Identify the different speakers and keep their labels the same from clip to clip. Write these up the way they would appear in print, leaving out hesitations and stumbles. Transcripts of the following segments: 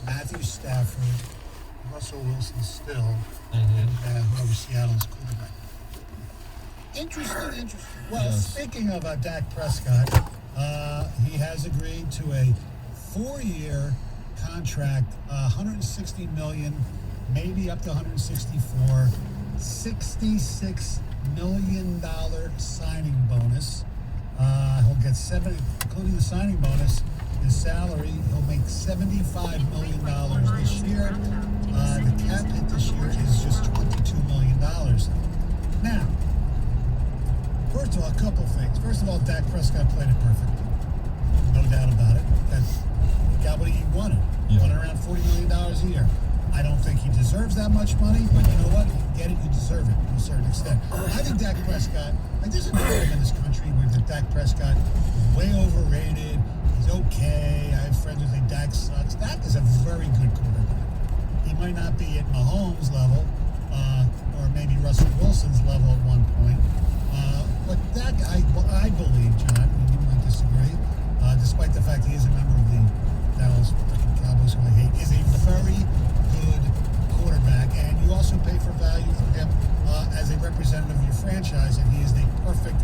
Speaker 1: Matthew Stafford, Russell Wilson still, and whoever Seattle's quarterback. Interesting. Well, speaking of Dak Prescott, he has agreed to a 4-year contract, $160 million, maybe up to $164, $66 million signing bonus. He'll get including the signing bonus, his salary. He'll make $75 million this year. The cap hit this year is just $22 million. Now, first of all, a couple things. First of all, Dak Prescott played it perfect. No doubt about it. He got what he wanted. Won around $40 million a year. I don't think he deserves that much money, but you know what? If you get it, you deserve it to a certain extent. I think Dak Prescott, there's a narrative in this country where Dak Prescott is way overrated. He's okay. I have friends who think Dak sucks. Dak is a very good quarterback. He might not be at Mahomes' level, or maybe Russell Wilson's level at one point. But Dak, I believe, John, and you might disagree, despite the fact he is a member of the Dallas Cowboys, who I hate, is a very good quarterback. And you also pay for value for him as a representative of your franchise, and he is the perfect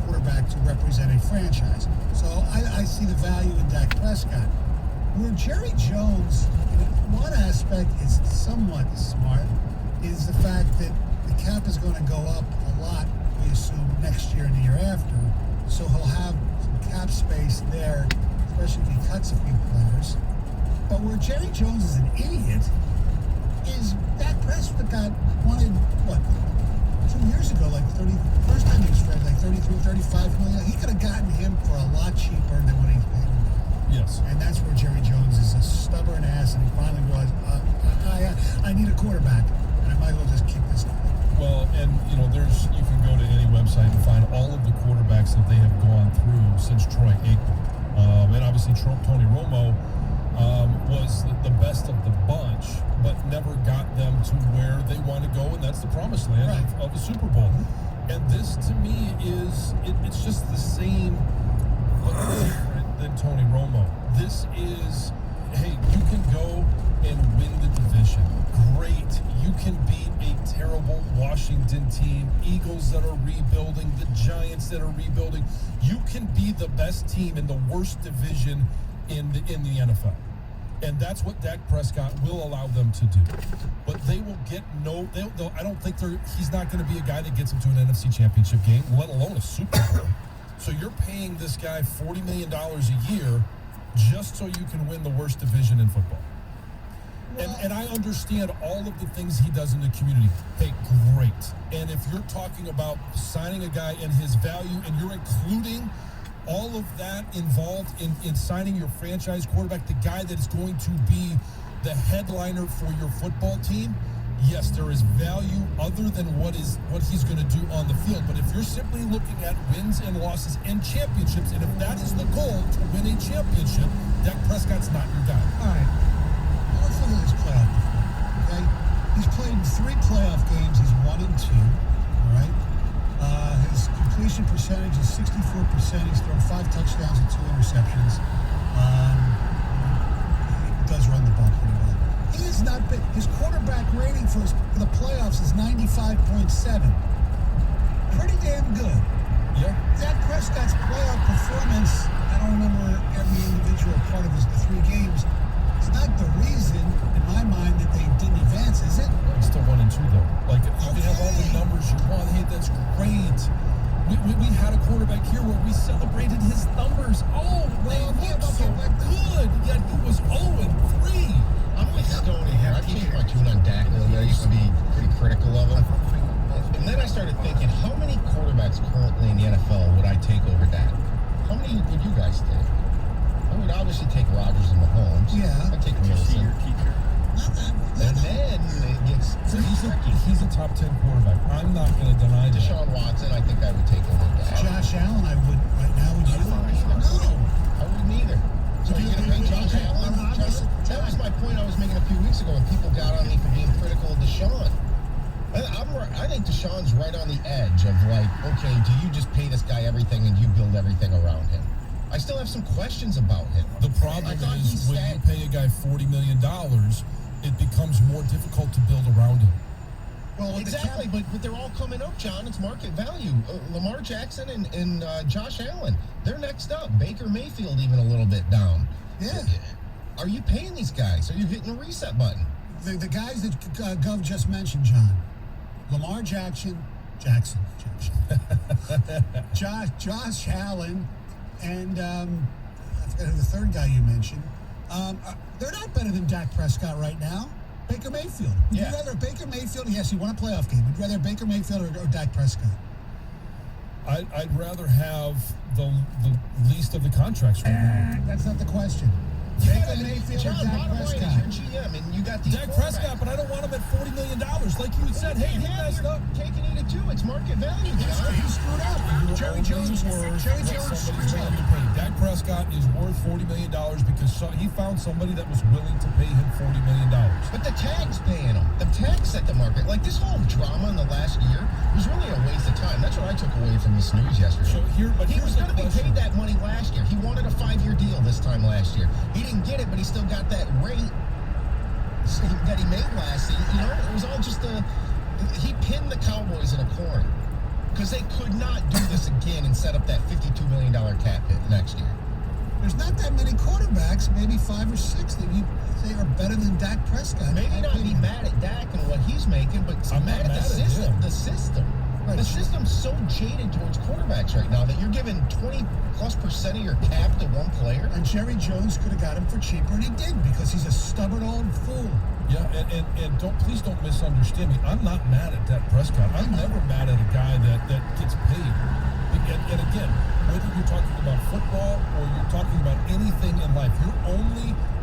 Speaker 1: quarterback to represent a franchise. So I see the value in Dak Prescott. Where Jerry Jones, in one aspect, is somewhat smart, is the fact that the cap is going to go up a lot, we assume, next year and the year after. So he'll have some cap space there, especially if he cuts a few players. But where Jerry Jones is an idiot is Dak Prescott wanted, 2 years ago, first time he was traded, 33, 35 million. He could have gotten him for a lot cheaper than what he's paid him.
Speaker 2: Yes.
Speaker 1: And that's where Jerry Jones is a stubborn ass, and he finally realized, I need a quarterback, and I might as well just keep this guy.
Speaker 2: Well, and you can go to any website and find all of the quarterbacks that they have gone through since Troy Aikman. And obviously Tony Romo was the best of the bunch, but never got them to where they want to go, and that's the promised land of the Super Bowl. And this, to me, it's just the same, but different than Tony Romo. This is, hey, you can go and win the division. Great. You can beat a terrible Washington team, Eagles that are rebuilding, the Giants that are rebuilding. You can be the best team in the worst division in the NFL. And that's what Dak Prescott will allow them to do. But they will get I don't think he's not going to be a guy that gets them to an NFC Championship game, let alone a Super Bowl. So you're paying this guy $40 million a year just so you can win the worst division in football. And I understand all of the things he does in the community. Hey, great. And if you're talking about signing a guy and his value, and you're including all of that involved in signing your franchise quarterback, the guy that is going to be the headliner for your football team, yes, there is value other than what he's going to do on the field. But if you're simply looking at wins and losses and championships, and if that is the goal, to win a championship, Dak Prescott's not your guy.
Speaker 1: All right. Let's look at his playoff performance, okay? He's played in 3 playoff games. He's 1-2, all right? His completion percentage is 64%. He's thrown 5 touchdowns and 2 interceptions. He does run the ball pretty well. He has not been, his quarterback rating for the playoffs is 95.7. Pretty damn good.
Speaker 2: Yeah.
Speaker 1: Dak Prescott's playoff performance, I don't remember every individual part of the 3 games. It's not the reason, in my mind, that they didn't advance, is it?
Speaker 2: It's still 1-2 though. You can have all the numbers you want. Hey, that's great. We had a quarterback here where we celebrated his numbers. Oh, they look so good. Yet he was 0-3.
Speaker 3: I'm with Stoney here. I've changed my tune on Dak a little bit. I used to be pretty critical of him. And then I started thinking, how many quarterbacks currently in the NFL would I take over Dak? How many would you guys take? I would obviously take Rodgers and Mahomes.
Speaker 1: Yeah.
Speaker 3: I'd take Wilson.
Speaker 1: And
Speaker 3: then it gets
Speaker 2: he's a top 10 quarterback. I'm not going to deny that.
Speaker 3: Deshaun Watson, I think I would take over Dak.
Speaker 1: Josh Allen, I wouldn't right now. Would you?
Speaker 3: No, I wouldn't either. So you're going to pay Josh Allen? That was my point I was making a few weeks ago when people got on me for being critical of Deshaun. I think Deshaun's right on the edge of okay, do you just pay this guy everything and you build everything around him? I still have some questions about him.
Speaker 2: The problem
Speaker 3: I thought
Speaker 2: is
Speaker 3: he
Speaker 2: when
Speaker 3: sat-
Speaker 2: you pay a guy $40 million, it becomes more difficult to build around him.
Speaker 1: Well, with the
Speaker 3: Exactly,
Speaker 1: cap-
Speaker 3: but they're all coming up, John. It's market value. Lamar Jackson and Josh Allen, they're next up. Baker Mayfield even a little bit down.
Speaker 1: Yeah.
Speaker 3: Are you paying these guys? Are you hitting the reset button?
Speaker 1: the guys that Gov just mentioned, John, Lamar Jackson, Josh Allen, and I forgot who the third guy you mentioned. They're not better than Dak Prescott right now. Baker Mayfield. Would
Speaker 3: Yeah.
Speaker 1: you rather Baker Mayfield? Yes, he won a playoff game. Would you rather Baker Mayfield or Dak Prescott?
Speaker 2: I'd rather have the least of the contracts right now.
Speaker 1: That's not the question.
Speaker 3: You
Speaker 1: Baker
Speaker 3: gotta-
Speaker 1: Mayfield or
Speaker 3: John,
Speaker 1: Dak
Speaker 3: bottom line is
Speaker 1: Prescott?
Speaker 3: you're GM, and you got these
Speaker 2: Dak
Speaker 3: quarterbacks.
Speaker 2: Prescott, but I don't want him at $40 million. Like you had said, hey, he messed up.
Speaker 3: Taking it at 2. It's market value,
Speaker 1: He
Speaker 3: John.
Speaker 1: screwed up. Jerry Jones. Jerry Jones
Speaker 2: Somebody's
Speaker 1: screwed
Speaker 2: willing
Speaker 1: up.
Speaker 2: to pay. Dak Prescott is worth $40 million because he found somebody that was willing to pay him $40 million.
Speaker 3: But the tag's paying them. The tag set the market. Like this whole drama in the last year was really a waste of time. That's what I took away from this news yesterday.
Speaker 2: So he
Speaker 3: He
Speaker 2: here's
Speaker 3: was
Speaker 2: the
Speaker 3: going to be
Speaker 2: question.
Speaker 3: paid that money last year. He wanted a 5-year deal this time last year. He didn't get it, but he still got that rate that he made last season. You know, it was all just he pinned the Cowboys in a corner because they could not do this again and set up that $52 million cap hit next year.
Speaker 1: There's not that many quarterbacks, maybe 5 or 6, that you say are better than Dak Prescott.
Speaker 3: Maybe not be mad at Dak and what he's making, but
Speaker 2: I'm
Speaker 3: mad
Speaker 2: not
Speaker 3: at the
Speaker 2: mad at
Speaker 3: system.
Speaker 2: him.
Speaker 3: The system.
Speaker 1: Right.
Speaker 3: The system's so jaded towards quarterbacks right now that you're giving 20+% of your cap to one player.
Speaker 1: And Jerry Jones could have got him for cheaper, and he did because he's a stubborn old fool.
Speaker 2: Yeah, and please don't misunderstand me. I'm not mad at Dak Prescott. I'm never mad at a guy that gets paid. And again, whether you're talking about football or you're talking about anything in life,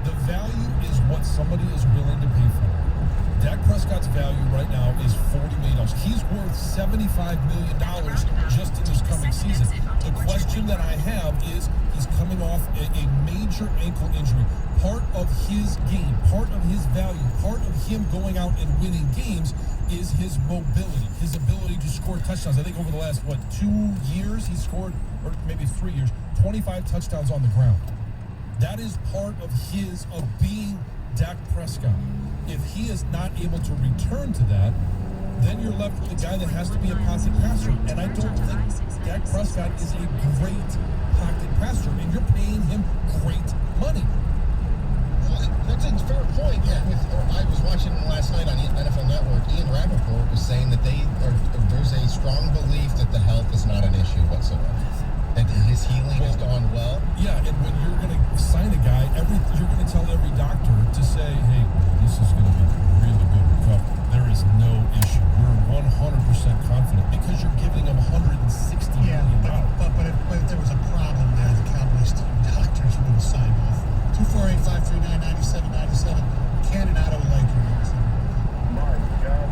Speaker 2: the value is what somebody is willing to pay for. Dak Prescott's value right now is $40 million. He's worth $75 million just in this coming season. The question that I have is he's coming off a major ankle injury. Part of his game, part of his value, part of him going out and winning games is his mobility, his ability to score touchdowns. I think over the last, 2 years, he scored, or maybe 3 years, 25 touchdowns on the ground. That is part of being Dak Prescott. If he is not able to return to that, then you're left with a guy that has to be a pocket passer. And I don't think Dak Prescott is a great pocket passer, and you're paying him great money.
Speaker 3: Well, that's a fair point. Yeah. I was watching last night on NFL Network. Ian Rappaport was saying that there's a strong belief that the health is not an issue whatsoever. That his healing has gone well.
Speaker 2: Yeah, and when you're going to sign a guy, you're going to tell every doctor to say, hey, this is going to be really good recovery. There is no issue. We're 100% confident because you're giving him $160 million.
Speaker 1: But if there was a problem there, the Cowboys doctors would have signed off. 248-539-9797. Ken and Otto like you.
Speaker 4: My God.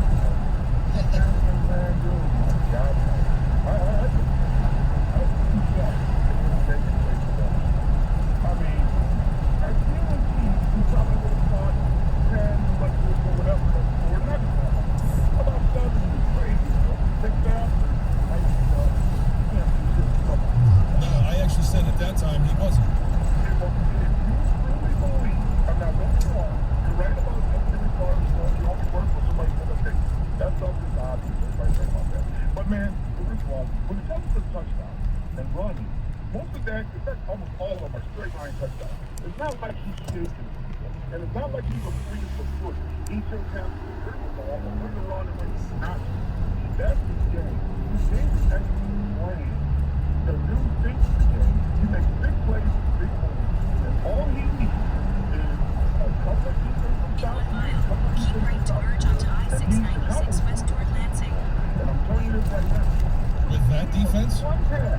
Speaker 4: I mean, I guarantee you probably would have thought 10, but whatever, or not about 7 is crazy. Take that,
Speaker 2: No, I actually said at that time he wasn't.
Speaker 4: if you really believe, I'm not going wrong, you're right about everything as far as you only work for somebody for the day. That's something obvious, everybody's right about that. But man, first of all, when it comes to touchdowns and running, most of that, in fact, almost all of them are straight line touchdowns. It's not like he's shaking people, and it's not like he's a free for foot. He just has to grip the ball or when to run and when not to. That's the game. The game is actually playing. The new thinks the game. He makes big plays, big points, and all he needs is a couple of defensive stops, a couple of
Speaker 5: Keep right to merge onto I-696 west toward Lansing.
Speaker 4: and I'm telling you this right now.
Speaker 2: With that defense,
Speaker 4: One pass.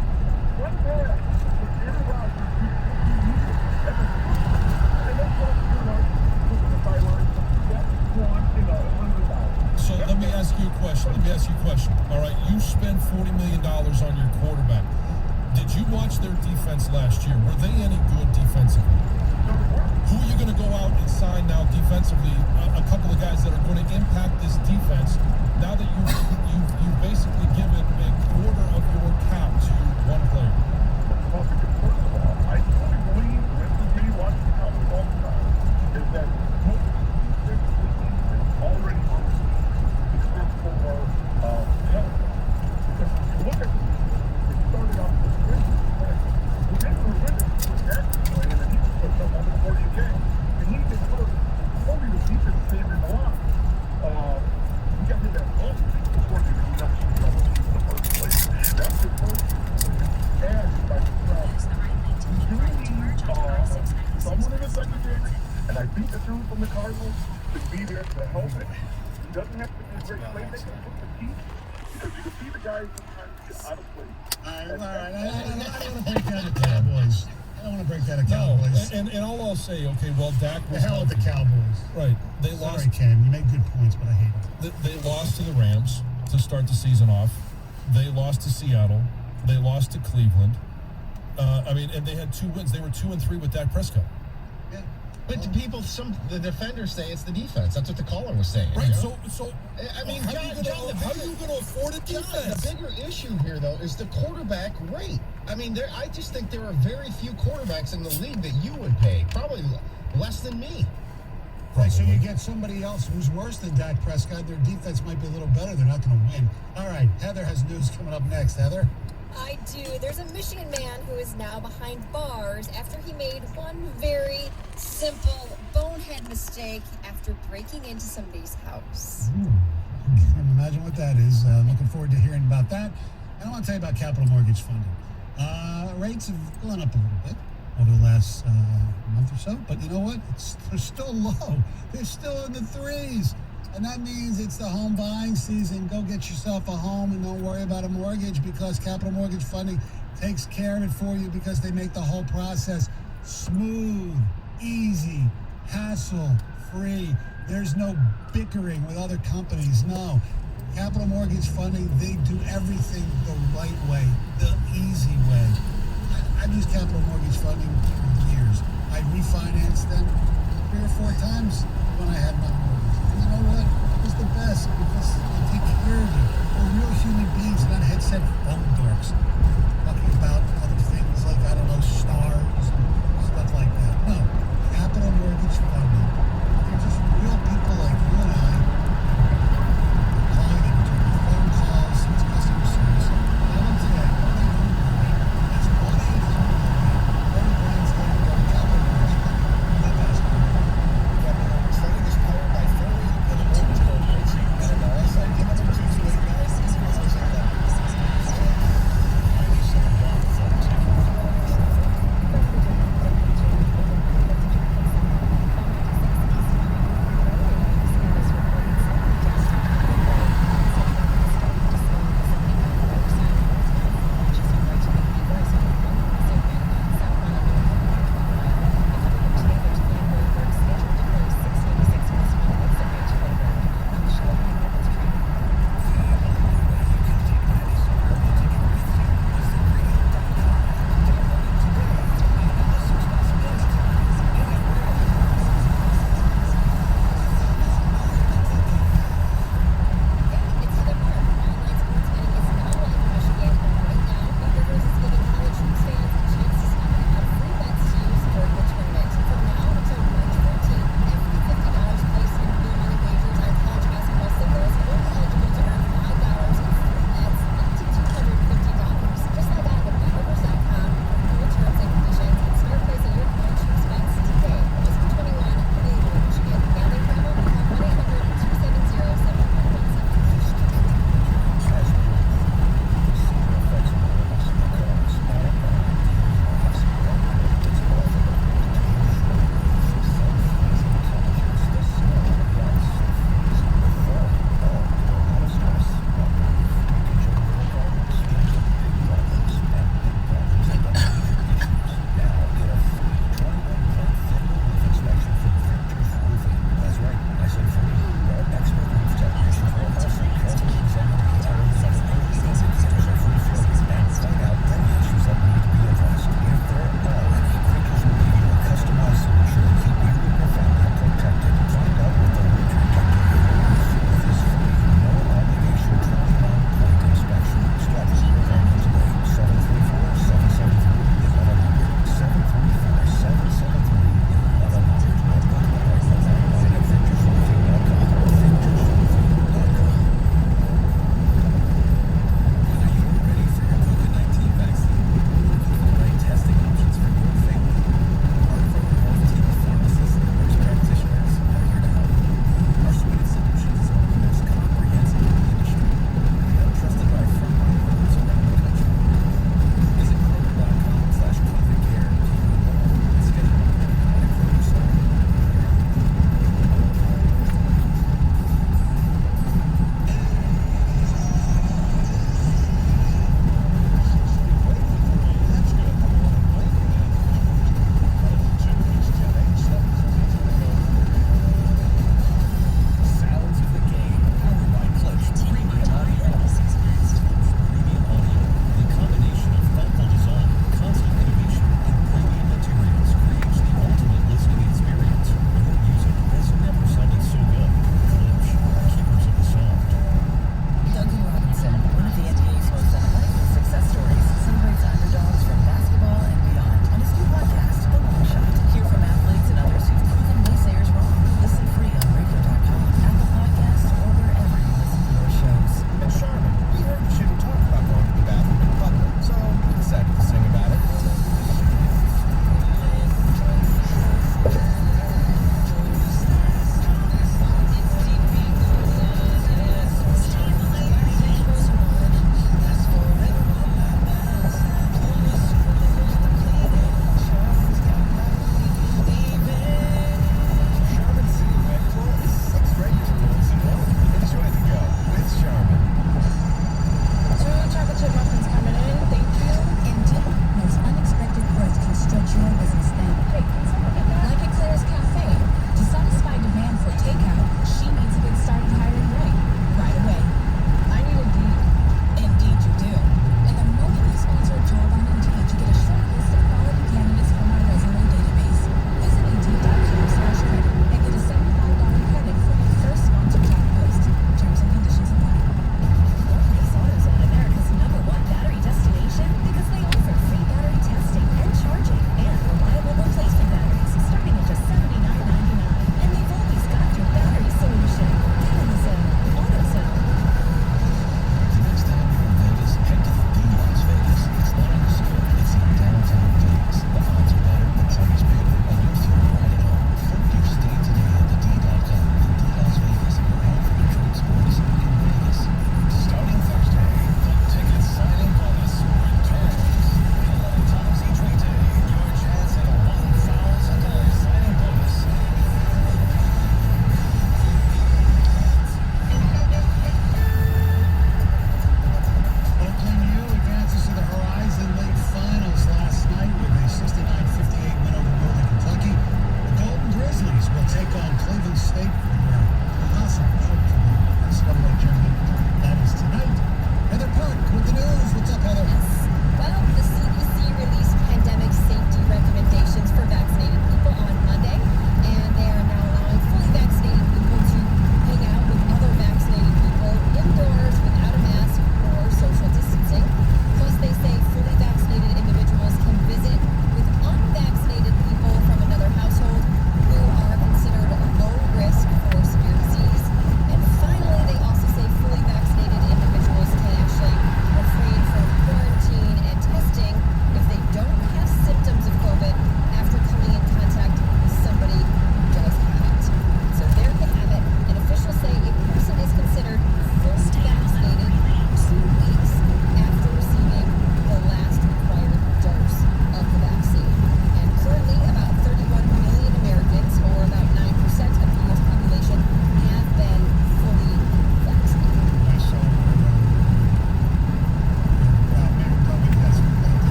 Speaker 4: With Aaron Rodgers, you need it. And that's what you're like, looking at the sideline. That's one in 100,000.
Speaker 2: so let me ask you a question. All right, you spend $40 million on your quarterback. Did you watch their defense last year? Were they any good defensively? Who are you going to go out and sign now defensively? A couple of guys that are going to impact this defense. Now that you've basically given a quarter of your cap to one player.
Speaker 4: Well, because first of all, I game. And I think the dude from the Cardinals should be there to help it. He doesn't have to be a great playmaker with the team because you can see the guys sometimes get out of place.
Speaker 1: All right. I don't want to break down the Cowboys. I don't want to break down the Cowboys.
Speaker 2: And all I'll say, okay, well, Dak
Speaker 1: The
Speaker 2: was
Speaker 1: hell with the
Speaker 2: healthy.
Speaker 1: Cowboys.
Speaker 2: Right. They
Speaker 1: Sorry,
Speaker 2: lost.
Speaker 1: Ken. You make good points, but I hate them.
Speaker 2: They lost to the Rams to start the season off. They lost to Seattle. They lost to Cleveland. And they had 2 wins. They were 2-3 with Dak Prescott.
Speaker 1: Yeah.
Speaker 3: But the defenders say it's the defense. That's what the caller was saying.
Speaker 2: Right.
Speaker 3: You know?
Speaker 2: So
Speaker 3: I mean,
Speaker 2: how
Speaker 3: John,
Speaker 2: are you going to afford a defense?
Speaker 3: The bigger issue here, though, is the quarterback rate. I mean, I just think there are very few quarterbacks in the league that you would pay. Probably less than me.
Speaker 1: Right, so you get somebody else who's worse than Dak Prescott. Their defense might be a little better. They're not going to win. All right, Heather has news coming up next. Heather?
Speaker 6: I do. There's a Michigan man who is now behind bars after he made one very simple bonehead mistake after breaking into somebody's house.
Speaker 1: I can imagine what that is. Looking forward to hearing about that. And I want to tell you about capital mortgage funding. Rates have gone up a little bit over the last month or so, but you know what? They're still low. They're still in the 3s. And that means it's the home buying season. Go get yourself a home and don't worry about a mortgage because Capital Mortgage Funding takes care of it for you because they make the whole process smooth, easy, hassle-free. There's no bickering with other companies. No. Capital Mortgage Funding, they do everything the right way, the easy way. I've used Capital Mortgage Funding for years. I refinanced them 3 or 4 times when I had my mortgage. And you know what? It was the best because they take care of you. They're real human beings, not headset phone dorks talking about other things like, I don't know, stars and stuff like that. No. Capital Mortgage Funding. They're just real people like you and I. Calling and returning phone calls. It's customer service. Call them today. That's 1-800-40 grand standard. Capital Mortgage Funding. The best.
Speaker 3: Capital Mortgage Funding is powered by Fairway Independent Mortgage Corporation. NMLS ID number 2289.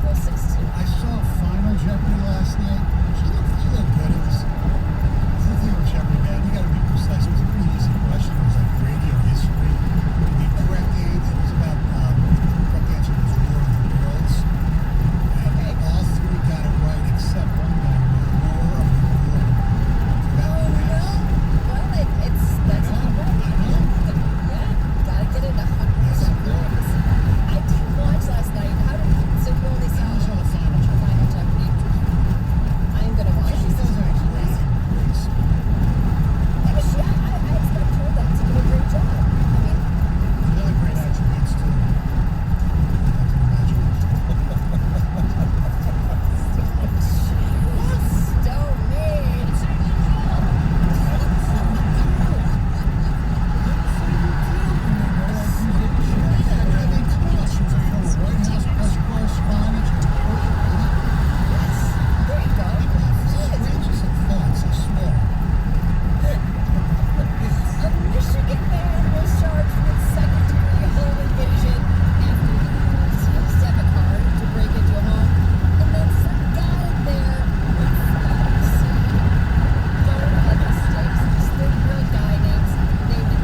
Speaker 6: April 16th.
Speaker 1: I saw Final Jeopardy last night. She looked good. It was the thing with Jeopardy, man. You got to be precise. It was a pretty easy question. It was like radio history. The correct answer was about correct answer was War of the Worlds, and
Speaker 6: Okay.
Speaker 1: all three got it right except one guy. War of the World. That
Speaker 6: Oh,
Speaker 1: wins.
Speaker 6: well, that's not right.
Speaker 1: I know.
Speaker 6: Yeah, gotta get it 100% points. I didn't watch last night. So you only saw
Speaker 1: I saw the Final Jeopardy.
Speaker 6: Final Jeopardy. I'm gonna watch
Speaker 1: She
Speaker 6: this.
Speaker 1: does a great speech.
Speaker 6: Yeah, but I expect her to do a great job. I mean,
Speaker 1: Another great attributes too.
Speaker 6: don't mean. There you go. A Michigan man was charged with second-degree home invasion after he used his debit card to break into a home and then forgot it there with flags. Bonehead mistakes. This 30-year-old guy named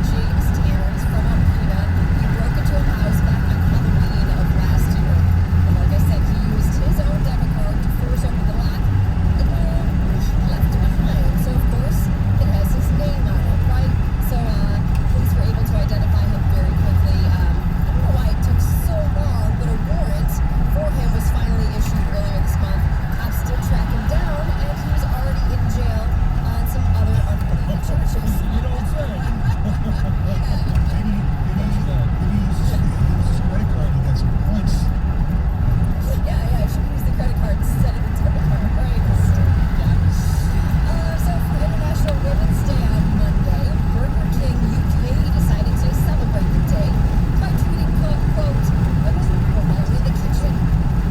Speaker 6: James Tanner. He's from Alpena. He broke into a house back on Halloween of last year. And like I said, he used his own debit card to force open the lock and then left it behind. So of course, it has his name on it, right? So police were able to identify him very quickly. I don't know why it took so long, but a warrant for him was finally issued earlier this month. Cops did track him down, and he was already in jail on some other unrelated charges.
Speaker 2: You don't say.
Speaker 6: Yeah.
Speaker 1: Maybe he uses his credit card to get some points.
Speaker 6: Yeah, I should use the credit card instead of the debit card, right? So for International Women's Day on Monday, Burger King UK decided to celebrate the day by tweeting, quote, "Women belong in the kitchen."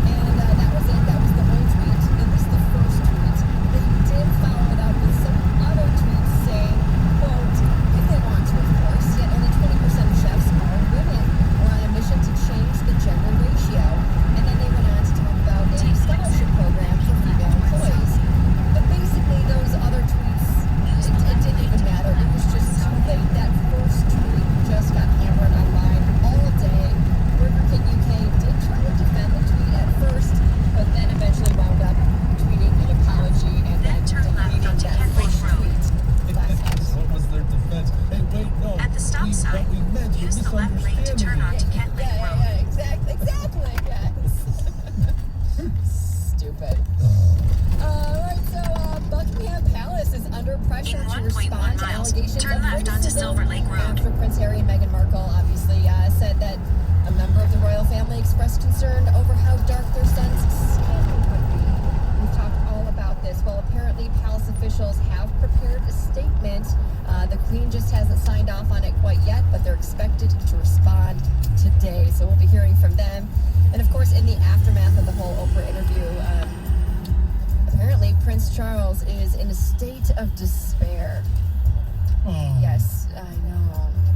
Speaker 6: And that was it. That was the whole tweet. It was the first tweet. They did follow it up with some other tweets saying, quote, "If they want to, of course, yet only 20% of chefs are women. We're on a mission to change the gender ratio." And then they went on to talk about a scholarship program for female employees. But basically, those other tweets, it didn't even matter. It was just too late. That first tweet just got hammered online all day. Burger King UK did try to defend the tweet at first, but then eventually wound up tweeting an apology and then
Speaker 5: Turn left
Speaker 6: deleting
Speaker 5: onto
Speaker 6: that
Speaker 5: Kent Lake
Speaker 6: first
Speaker 5: Road.
Speaker 6: tweet last night.
Speaker 2: What was their defense? Hey, wait, no.
Speaker 5: At the stop sign,
Speaker 2: what we meant, you're
Speaker 5: use the left lane to turn
Speaker 2: misunderstanding
Speaker 5: onto
Speaker 2: it.
Speaker 5: Kent Lake Road.
Speaker 6: Yeah, exactly, yes. Stupid. Alright, so Buckingham Palace is under pressure
Speaker 5: In
Speaker 6: to
Speaker 5: 1.1
Speaker 6: respond to
Speaker 5: miles,
Speaker 6: allegations
Speaker 5: turn
Speaker 6: of
Speaker 5: left onto
Speaker 6: racism
Speaker 5: Silver Lake Road.
Speaker 6: after Prince Harry and Meghan Markle obviously said that a member of the royal family expressed concern over how dark their son's skin would be. We've talked all about this. Well, apparently palace officials have prepared a statement. The Queen just hasn't signed off on it quite yet, but they're expected to respond today. So we'll be hearing from them. And of course, in the aftermath of the whole Oprah interview, apparently Prince Charles is in a state of despair.
Speaker 1: Oh.
Speaker 6: Yes,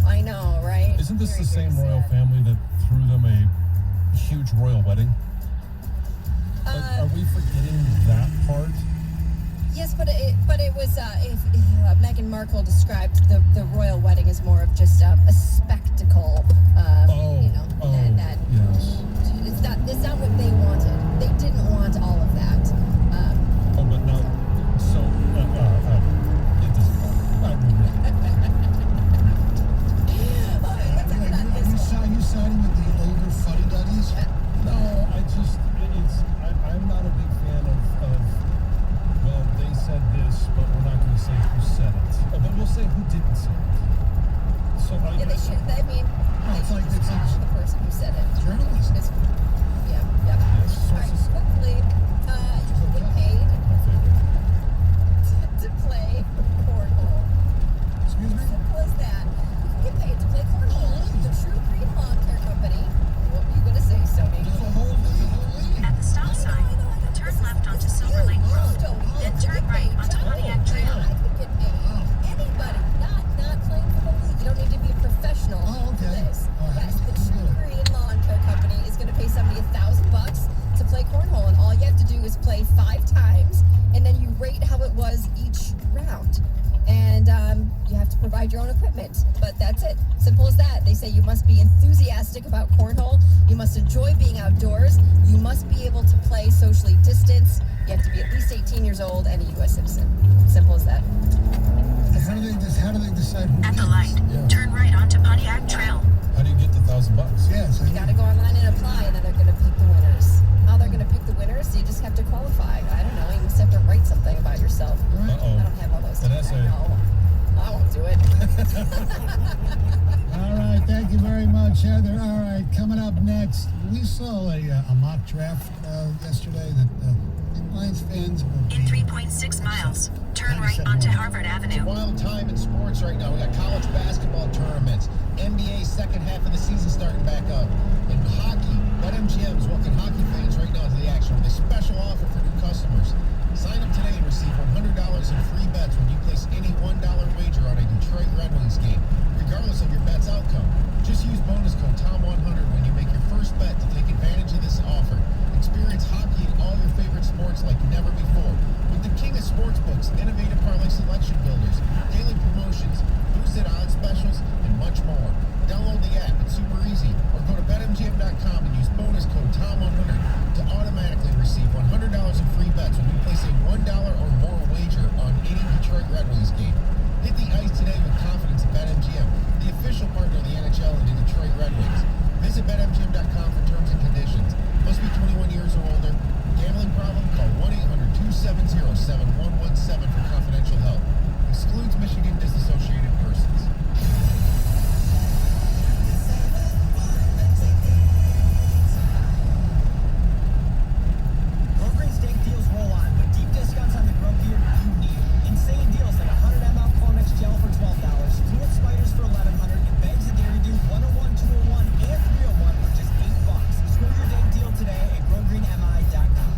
Speaker 6: I know, right?
Speaker 2: Isn't this
Speaker 6: Very,
Speaker 2: the
Speaker 6: very
Speaker 2: same royal
Speaker 6: sad.
Speaker 2: family that threw them a huge royal wedding? Are we forgetting that part?
Speaker 6: Yes, but it was if Meghan Markle described the royal wedding as more of just a spectacle. And that
Speaker 2: yes.
Speaker 6: it's not what they wanted. They didn't want all of that.
Speaker 2: Oh, but no. So, it doesn't
Speaker 1: Are you siding with the older fuddy-duddies?
Speaker 2: No, I'm not a big fan of, well, they said this, but we're not going to say who said it. But we'll say who didn't say it. So
Speaker 6: Yeah, they should.
Speaker 1: it's like
Speaker 6: the person who said it.
Speaker 1: journalism.
Speaker 6: Yeah.
Speaker 2: Yes, so
Speaker 6: do is play 5 times, and then you rate how it was each round. And you have to provide your own equipment. But that's it. Simple as that. They say you must be enthusiastic about cornhole. You must enjoy being outdoors. You must be able to play socially distanced. You have to be at least 18 years old and a U.S. citizen. Simple as that.
Speaker 1: How do they decide who
Speaker 5: At the
Speaker 1: wins?
Speaker 5: light,
Speaker 2: Yeah.
Speaker 5: turn right onto Pontiac Trail.
Speaker 2: How do you get the $1,000?
Speaker 1: Yes,
Speaker 6: You gotta go online and apply, and then they're gonna pick the winners. How they're gonna pick the winners? You just have to qualify. I don't know. You just have to write something about yourself. I
Speaker 2: Uh-oh.
Speaker 6: don't have all those
Speaker 2: An
Speaker 6: things. I
Speaker 2: essay.
Speaker 6: know. I won't do it.
Speaker 1: All right, thank you very much, Heather. All right, coming up next, we saw a mock draft yesterday that Lions fans will
Speaker 5: In
Speaker 1: be
Speaker 5: 3.6 miles, turn right onto Harvard Avenue.
Speaker 3: Wild time in sports right now. We got college basketball tournaments, NBA second half of the season starting back up, and hockey. BetMGM is welcoming hockey fans right now to the action with a special offer for new customers. Sign up today and receive $100 in free bets when you place any $1 wager on a Detroit Red Wings game, regardless of your bet's outcome. Just use bonus code TOM100 when you make your first bet to take advantage of this offer. Experience hockey and all your favorite sports like never before. With the king of sportsbooks, innovative parlay selection builders, daily promotions, boosted odds specials, and much more. Download the app. It's super easy. Or go to BetMGM.com and use bonus code TOM100 to automatically receive $100 in free bets when you place a $1 or more wager on any Detroit Red Wings game. Hit the ice today with confidence at BetMGM, the official partner of the NHL and the Detroit Red Wings. Visit BetMGM.com for terms and conditions. Must be 21 years or older. Gambling problem? Call 1-800-270-7117 for confidential help. Excludes Michigan disassociated persons.
Speaker 7: Grosgrain steak deals roll on with deep discounts on the grill gear you need. Insane deals like 100 ml Cormex gel for $12, fluid spiders for $1,100, and bags of Dairy Dew 101, 201, and 301 for just $8. Score your dang deal today at grosgrainmi.com.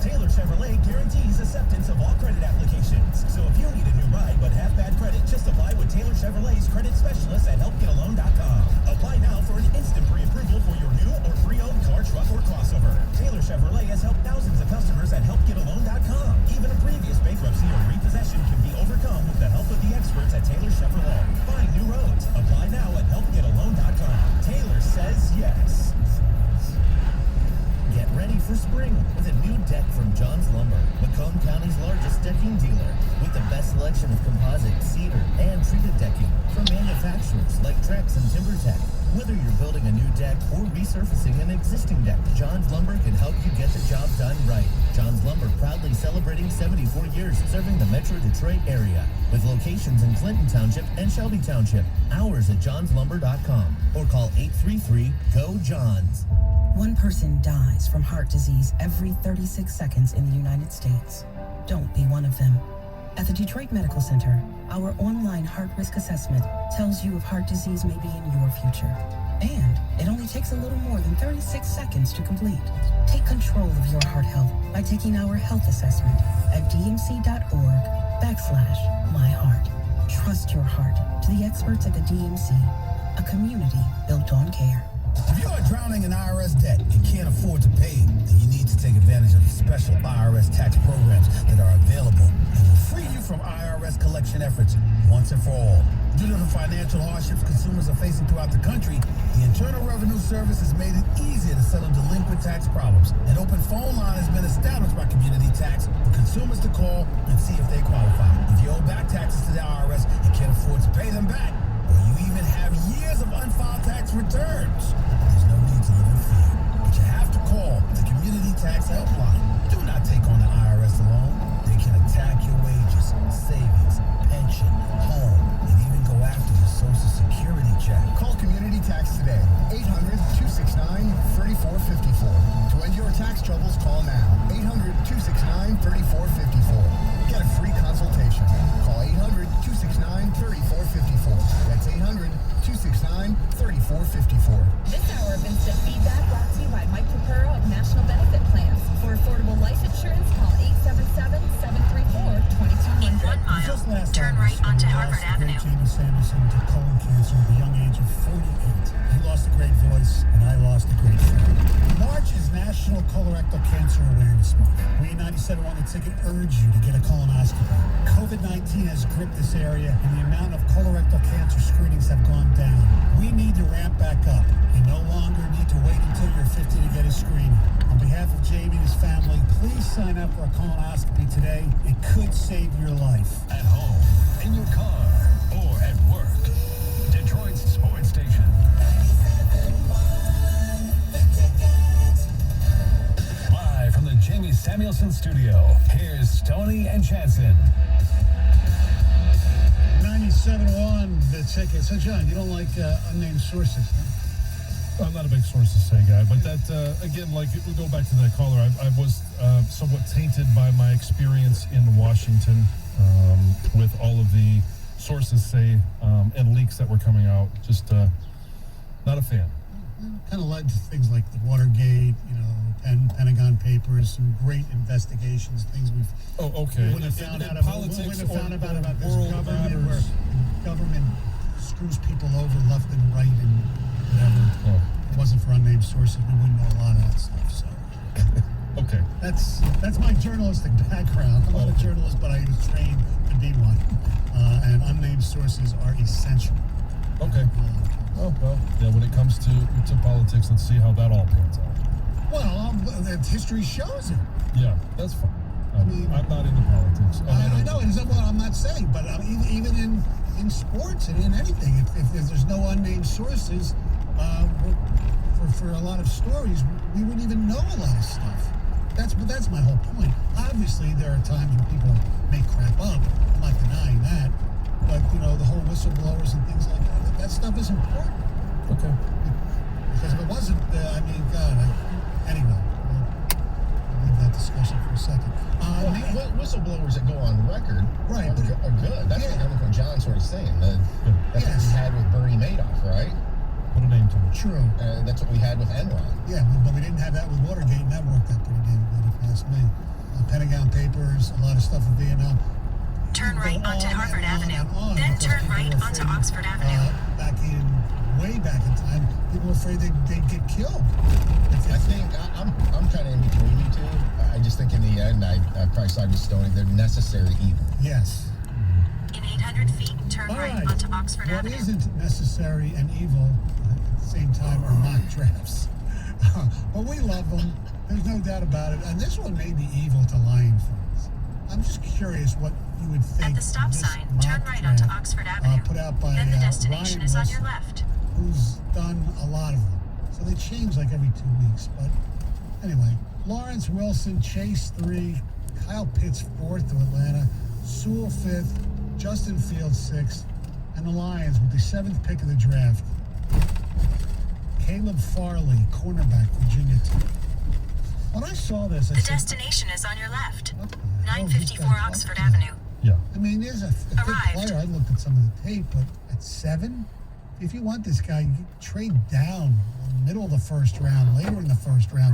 Speaker 7: Taylor Chevrolet guarantees acceptance of all credit applications. So if you need a new ride but have bad credit, just apply with Taylor Chevrolet's credit specialist at helpgetalone.com. Apply now for an instant pre-approval for your new or pre-owned car, truck, or crossover. Taylor Chevrolet has helped thousands of customers at helpgetalone.com. Even a previous bankruptcy or repossession can be overcome with the help of the experts at Taylor Chevrolet. Find new roads. Apply now at helpgetalone.com. Taylor says yes. Get ready for spring with a new deck from John's Lumber, Macomb County's largest decking dealer, with the best selection of composite, cedar, and treated decking from manufacturers like Trex and TimberTech. Whether you're building a new deck or resurfacing an existing deck, John's Lumber can help you get the job done right. John's Lumber proudly celebrating 74 years serving the Metro Detroit area, with locations in Clinton Township and Shelby Township. Hours at johnslumber.com or call 833-GO-JOHNS.
Speaker 8: One person dies from heart disease every 36 seconds in the United States. Don't be one of them. At the Detroit Medical Center, our online heart risk assessment tells you if heart disease may be in your future. And it only takes a little more than 36 seconds to complete. Take control of your heart health by taking our health assessment at dmc.org/myheart. Trust your heart to the experts at the DMC, a community built on care.
Speaker 9: If you are drowning in IRS debt and can't afford to pay it, then you need to take advantage of the special IRS tax programs that are available and will free you from IRS collection efforts once and for all. Due to the financial hardships consumers are facing throughout the country, the Internal Revenue Service has made it easier to settle delinquent tax problems. An open phone line has been established by Community Tax for consumers to call and see if they qualify. If you owe back taxes to the IRS and can't afford to pay them back, or you even have years of unfiled tax returns, there's no need to live in fear. But you have to call the Community Tax Helpline. Do not take on the IRS alone. They can attack your wages, savings, pension, home, and even go after your Social Security check.
Speaker 10: Call Community Tax today. 800-269-3454. To end your tax troubles, call now. 800-269-3454. Get a free consultation. Call 800-269-3454. That's 800-269-3454.
Speaker 6: This hour of Instant Feedback brought to you by Mike Capurro of National Benefit Plans. For affordable life insurance, call 877-734-2200.
Speaker 5: In 1 mile,
Speaker 1: Just last
Speaker 5: turn right
Speaker 1: August,
Speaker 5: onto
Speaker 1: we
Speaker 5: Harvard
Speaker 1: lost the great
Speaker 5: Avenue.
Speaker 1: Geno Sanderson to colon cancer at the young age of 48. He lost a great voice, and I lost a great friend. March is National Colorectal Cancer Awareness Month. We at 97 on the ticket urge you to get a colonoscopy. COVID-19 has gripped this area, and the amount of colorectal cancer screenings have gone down. We need to ramp back up. You no longer need to wait until you're 50 to get a screening. On behalf of Jamie and his family, please sign up for a colonoscopy today. It could save your life.
Speaker 11: At home, in your car, or at work. Detroit's sports station. Live from the Jamie Samuelson studio, here's Stoney and Chanson.
Speaker 1: 97.1 the ticket. So, John, you don't like unnamed sources, huh?
Speaker 2: I'm not a big sources say guy, but that, again, like, we go back to that caller. I was somewhat tainted by my experience in Washington with all of the sources say and leaks that were coming out. Just not a fan.
Speaker 1: Kind of led to things like the Watergate, Pentagon Papers, some great investigations, things we've
Speaker 2: okay.
Speaker 1: wouldn't have found out about this
Speaker 2: world
Speaker 1: government where
Speaker 2: matters.
Speaker 1: the government screws people over left and right and whatever.
Speaker 2: Oh.
Speaker 1: If it wasn't for unnamed sources, we wouldn't know a lot of that stuff. So
Speaker 2: Okay.
Speaker 1: that's my journalistic background. I'm not a journalist, but I was trained to be one. And unnamed sources are essential.
Speaker 2: Okay. Oh, well, yeah, when it comes to politics, let's see how that all pans out.
Speaker 1: Well, history shows it.
Speaker 2: Yeah, that's fine. I'm not into politics.
Speaker 1: I know, and I'm not saying, but even in sports and in anything, if there's no unnamed sources for a lot of stories, we wouldn't even know a lot of stuff. That's my whole point. Obviously, there are times when people make crap up. I'm not denying that. But, the whole whistleblowers and things like that stuff is important.
Speaker 2: Okay.
Speaker 1: Because if it wasn't, anyway, we'll leave that discussion for a second.
Speaker 3: Whistleblowers that go on record
Speaker 1: Right,
Speaker 3: are good. That's what John sort of saying. That's what we had with Bernie Madoff, right?
Speaker 2: Put a name to it.
Speaker 1: True.
Speaker 3: That's what we had with Enron.
Speaker 1: Yeah, but we didn't have that with Watergate, and that worked out pretty damn good, if you ask me. Pentagon Papers, a lot of stuff in Vietnam.
Speaker 5: Turn right onto Harvard Avenue. Then
Speaker 1: because
Speaker 5: turn
Speaker 1: people
Speaker 5: right
Speaker 1: were
Speaker 5: onto
Speaker 1: afraid,
Speaker 5: Oxford Avenue.
Speaker 1: Way back in time, people were afraid they'd get killed.
Speaker 3: I think I'm kind of in between you two. I just think in the end, I probably side with Stoney. They're necessary evil.
Speaker 1: Yes.
Speaker 5: In 800 feet, turn
Speaker 1: All
Speaker 5: right
Speaker 1: right.
Speaker 5: onto Oxford
Speaker 1: What
Speaker 5: Avenue.
Speaker 1: isn't necessary and evil at the same time are mock drafts. But we love them. There's no doubt about it. And this one may be evil to Lion fans. I'm just curious what you would think.
Speaker 5: At the stop
Speaker 1: this
Speaker 5: sign,
Speaker 1: mock
Speaker 5: turn right
Speaker 1: draft,
Speaker 5: onto Oxford Avenue.
Speaker 1: Put out by
Speaker 5: Then the destination
Speaker 1: Ryan
Speaker 5: is on your
Speaker 1: Wilson,
Speaker 5: left.
Speaker 1: who's done a lot of them. So they change like every 2 weeks. But anyway, Lawrence Wilson, Chase 3, Kyle Pitts 4th to Atlanta, Sewell 5th, Justin Fields 6th, and the Lions with the 7th pick of the draft. Caleb Farley, cornerback, Virginia Tech. When I saw this, I
Speaker 5: The
Speaker 1: said,
Speaker 5: destination is on your left.
Speaker 1: what the hell is this
Speaker 5: 954
Speaker 1: guy
Speaker 5: Oxford
Speaker 1: talking about?
Speaker 5: Avenue.
Speaker 2: Yeah.
Speaker 1: I mean, there's a good
Speaker 5: Arrived.
Speaker 1: player. I looked at some of the tape, but at 7, if you want this guy, you trade down middle of the first round, later in the first round.